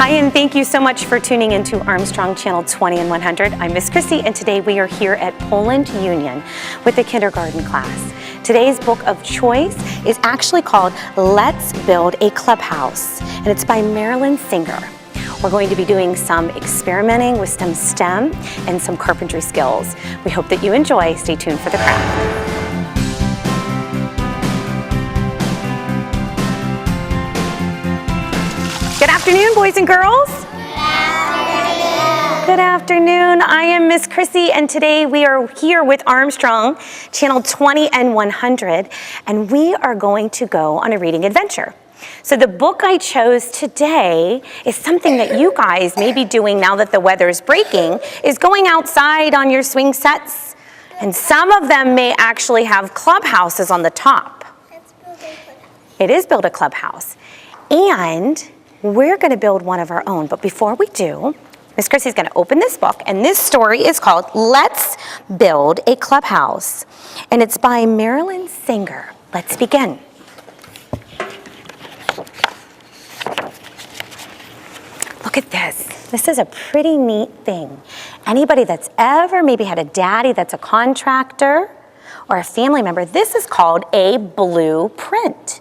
Hi, and thank you so much for tuning into Armstrong Channel 20 and 100. I'm Miss Chrissy, and today we are here at Poland Union with the kindergarten class. Today's book of choice is actually called Let's Build a Clubhouse, and it's by Marilyn Singer. We're going to be doing some experimenting with some STEM and some carpentry skills. We hope that you enjoy. Stay tuned for the craft. Good afternoon, boys and girls. Good afternoon. I am Miss Chrissy, and today we are here with Armstrong, Channel 20 and 100, and we are going to go on a reading adventure. So the book I chose today is something that you guys may be doing now that the weather is breaking, is going outside on your swing sets, and some of them may actually have clubhouses on the top. It is Build a Clubhouse, and we're going to build one of our own, but before we do, Miss Chrissy's going to open this book, and this story is called Let's Build a Clubhouse, and it's by Marilyn Singer. Let's begin. Look at this. This is a pretty neat thing. Anybody that's ever maybe had a daddy that's a contractor or a family member, this is called a blueprint.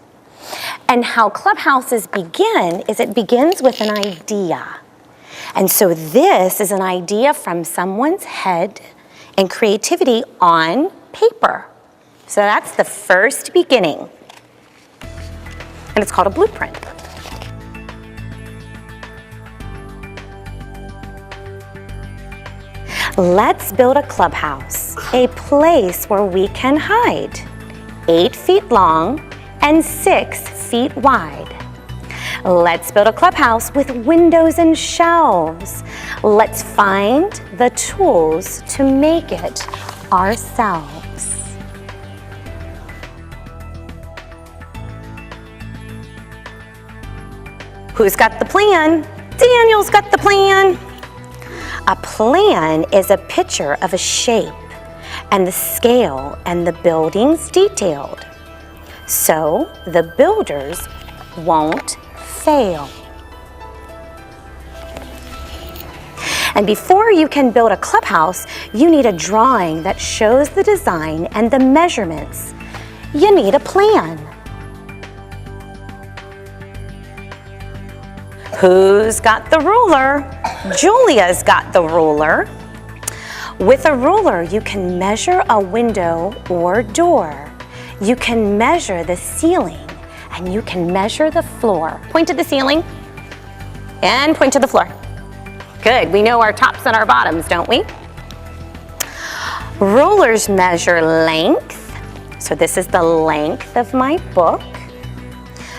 And how clubhouses begin is it begins with an idea. And so this is an idea from someone's head and creativity on paper. So that's the first beginning. And it's called a blueprint. Let's build a clubhouse, a place where we can hide, 8 feet long and 6 feet wide. Let's build a clubhouse with windows and shelves. Let's find the tools to make it ourselves. Who's got the plan? Daniel's got the plan. A plan is a picture of a shape and the scale and the buildings detailed. So the builders won't fail. And before you can build a clubhouse, you need a drawing that shows the design and the measurements. You need a plan. Who's got the ruler? Julia's got the ruler. With a ruler, you can measure a window or door. You can measure the ceiling, and you can measure the floor. Point to the ceiling, and point to the floor. Good, we know our tops and our bottoms, don't we? Rulers measure length, so this is the length of my book,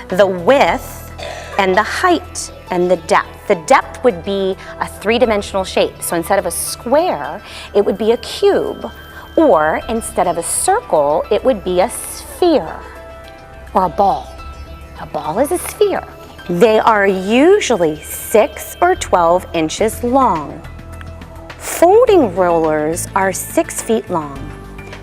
the width, and the height, and the depth. The depth would be a 3-dimensional shape, so instead of a square, it would be a cube. Or instead of a circle, it would be a sphere or a ball. A ball is a sphere. They are usually 6 or 12 inches long. Folding rulers are 6 feet long.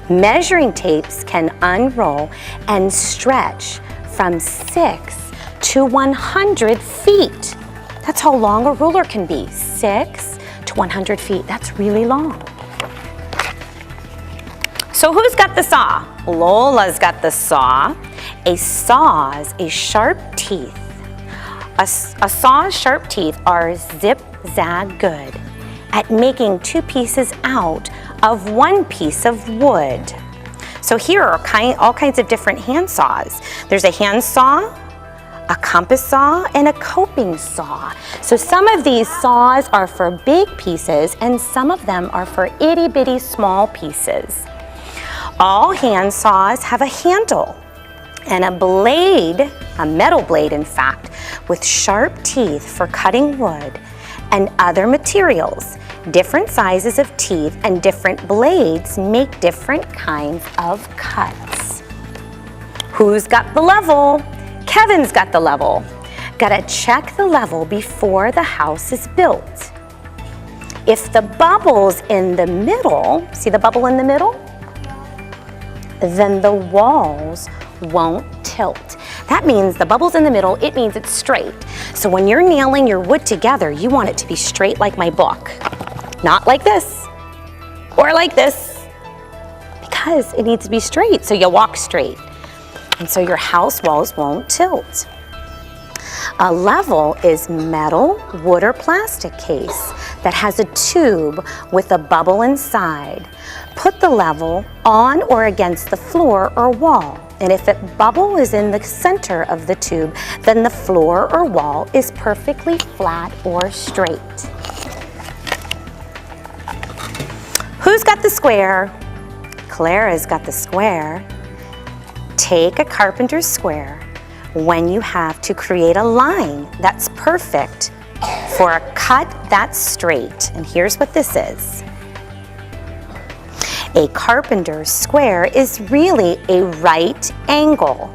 Measuring tapes can unroll and stretch from 6 to 100 feet. That's how long a ruler can be, 6 to 100 feet. That's really long. So who's got the saw? Lola's got the saw. A saw's a sharp teeth. A saw's sharp teeth are zip-zag good at making 2 pieces out of 1 piece of wood. So here are all kinds of different hand saws. There's a hand saw, a compass saw, and a coping saw. So some of these saws are for big pieces, and some of them are for itty-bitty small pieces. All hand saws have a handle and a blade, a metal blade in fact, with sharp teeth for cutting wood and other materials. Different sizes of teeth and different blades make different kinds of cuts. Who's got the level? Kevin's got the level. Gotta check the level before the house is built. If the bubble's in the middle, see the bubble in the middle? Then the walls won't tilt. That means the bubble's in the middle, it means it's straight. So when you're nailing your wood together, you want it to be straight like my book. Not like this, or like this, because it needs to be straight, so you walk straight. And so your house walls won't tilt. A level is metal, wood, or plastic case that has a tube with a bubble inside. Put the level on or against the floor or wall. And if a bubble is in the center of the tube, then the floor or wall is perfectly flat or straight. Who's got the square? Clara's got the square. Take a carpenter's square when you have to create a line that's perfect for a cut that's straight. And here's what this is. A carpenter's square is really a right angle,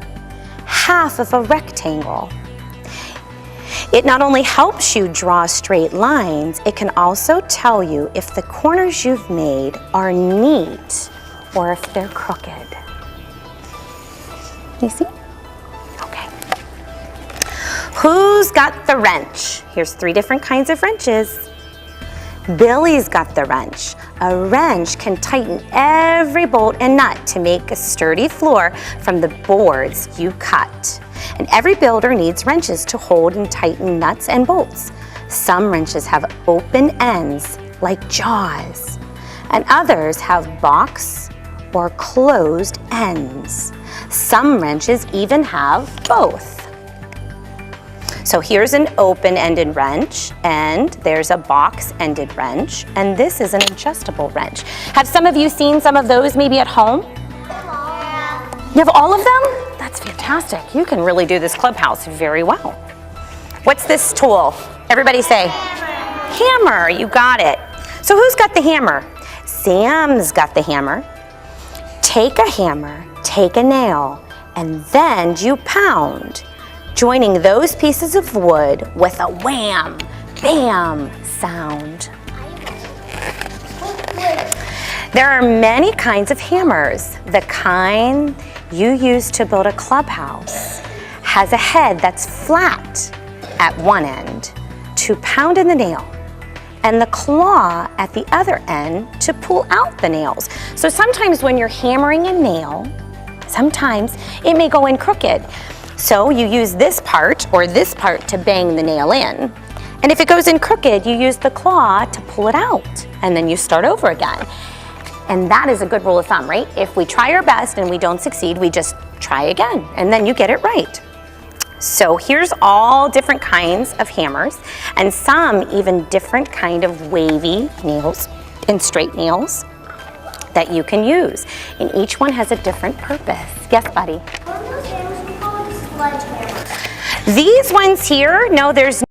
half of a rectangle. It not only helps you draw straight lines, it can also tell you if the corners you've made are neat or if they're crooked. You see? Okay. Who's got the wrench? Here's 3 different kinds of wrenches. Billy's got the wrench. A wrench can tighten every bolt and nut to make a sturdy floor from the boards you cut. And every builder needs wrenches to hold and tighten nuts and bolts. Some wrenches have open ends like jaws, and others have box or closed ends. Some wrenches even have both. So here's an open-ended wrench, and there's a box-ended wrench, and this is an adjustable wrench. Have some of you seen some of those maybe at home? Yeah. You have all of them? That's fantastic. You can really do this clubhouse very well. What's this tool? Everybody say, hammer. You got it. So who's got the hammer? Sam's got the hammer. Take a hammer, take a nail, and then you pound, joining those pieces of wood with a wham, bam sound. There are many kinds of hammers. The kind you use to build a clubhouse has a head that's flat at one end to pound in the nail, and the claw at the other end to pull out the nails. So sometimes when you're hammering a nail, sometimes it may go in crooked. So you use this part or this part to bang the nail in. And if it goes in crooked, you use the claw to pull it out, and then you start over again. And that is a good rule of thumb, right? If we try our best and we don't succeed, we just try again, and then you get it right. So here's all different kinds of hammers, and some even different kind of wavy nails and straight nails that you can use. And each one has a different purpose. Yes, buddy? What are those hammers we call sledgehammers? These ones here, no, there's